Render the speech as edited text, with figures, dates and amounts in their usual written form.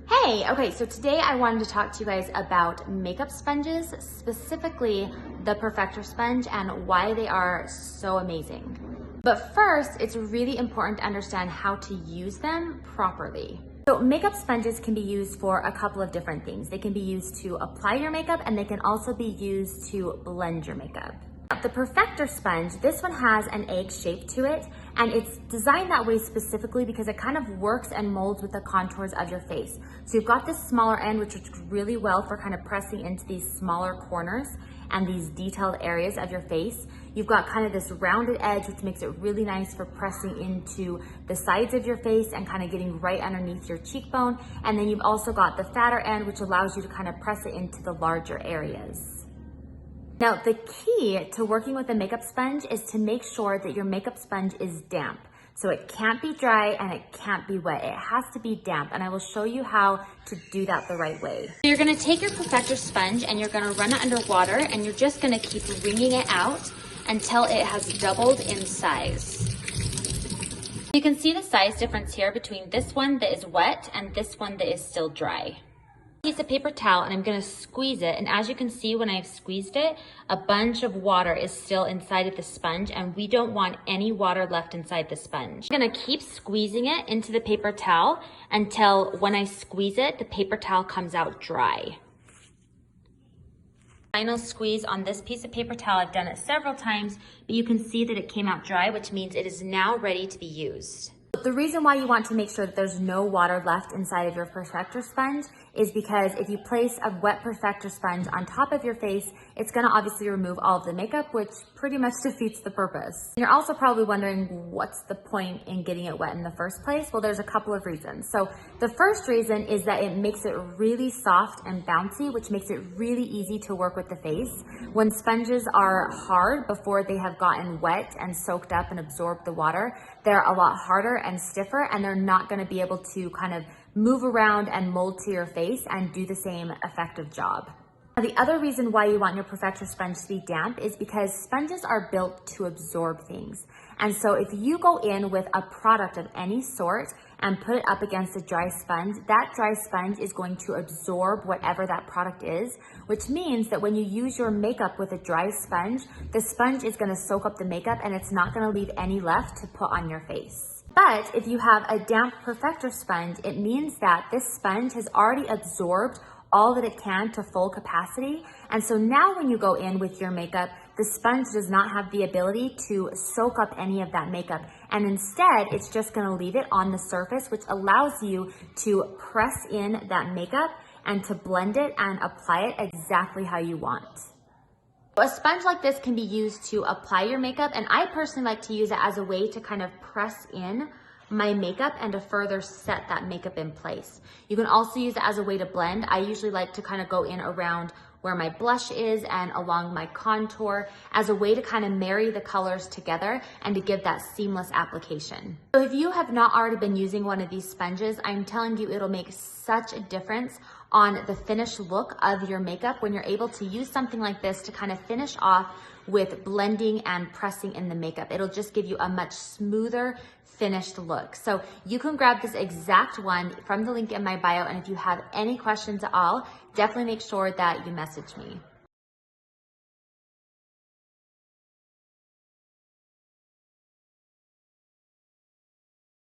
Hey, okay, so today I wanted to talk to you guys about makeup sponges, specifically the Perfector Sponge and why they are so amazing. But first, it's really important to understand how to use them properly. So makeup sponges can be used for a couple of different things. They can be used to apply your makeup and they can also be used to blend your makeup. The Perfector Sponge, this one has an egg shape to it, and it's designed that way specifically because it kind of works and molds with the contours of your face. So you've got this smaller end, which works really well for kind of pressing into these smaller corners and these detailed areas of your face. You've got kind of this rounded edge, which makes it really nice for pressing into the sides of your face and kind of getting right underneath your cheekbone. And then you've also got the fatter end, which allows you to kind of press it into the larger areas. Now, the key to working with a makeup sponge is to make sure that your makeup sponge is damp. So it can't be dry and it can't be wet. It has to be damp, and I will show you how to do that the right way. So you're gonna take your Perfector Sponge and you're gonna run it under water, and you're just gonna keep wringing it out until it has doubled in size. You can see the size difference here between this one that is wet and this one that is still dry. Piece of paper towel, and I'm going to squeeze it, and as you can see when I've squeezed it, a bunch of water is still inside of the sponge, and we don't want any water left inside the sponge. I'm going to keep squeezing it into the paper towel until when I squeeze it, the paper towel comes out dry. Final squeeze on this piece of paper towel. I've done it several times, but you can see that it came out dry, which means it is now ready to be used. The reason why you want to make sure that there's no water left inside of your Perfector Sponge is because if you place a wet Perfector Sponge on top of your face, it's going to obviously remove all of the makeup, which pretty much defeats the purpose. You're also probably wondering, what's the point in getting it wet in the first place? Well, there's a couple of reasons. So the first reason is that it makes it really soft and bouncy, which makes it really easy to work with the face. When sponges are hard before they have gotten wet and soaked up and absorbed the water, they're a lot harder and stiffer, and they're not going to be able to kind of move around and mold to your face and do the same effective job. Now, the other reason why you want your Perfector Sponge to be damp is because sponges are built to absorb things. And so if you go in with a product of any sort and put it up against a dry sponge, that dry sponge is going to absorb whatever that product is, which means that when you use your makeup with a dry sponge, the sponge is going to soak up the makeup and it's not going to leave any left to put on your face. But if you have a damp Perfector Sponge, it means that this sponge has already absorbed all that it can to full capacity. And so now when you go in with your makeup, the sponge does not have the ability to soak up any of that makeup. And instead, it's just gonna leave it on the surface, which allows you to press in that makeup and to blend it and apply it exactly how you want. A sponge like this can be used to apply your makeup, and I personally like to use it as a way to kind of press in my makeup and to further set that makeup in place. You can also use it as a way to blend. I usually like to kind of go in around where my blush is and along my contour as a way to kind of marry the colors together and to give that seamless application. So if you have not already been using one of these sponges, I'm telling you it'll make such a difference on the finished look of your makeup when you're able to use something like this to kind of finish off with blending and pressing in the makeup. It'll just give you a much smoother finished look. So you can grab this exact one from the link in my bio, and if you have any questions at all, definitely make sure that you message me.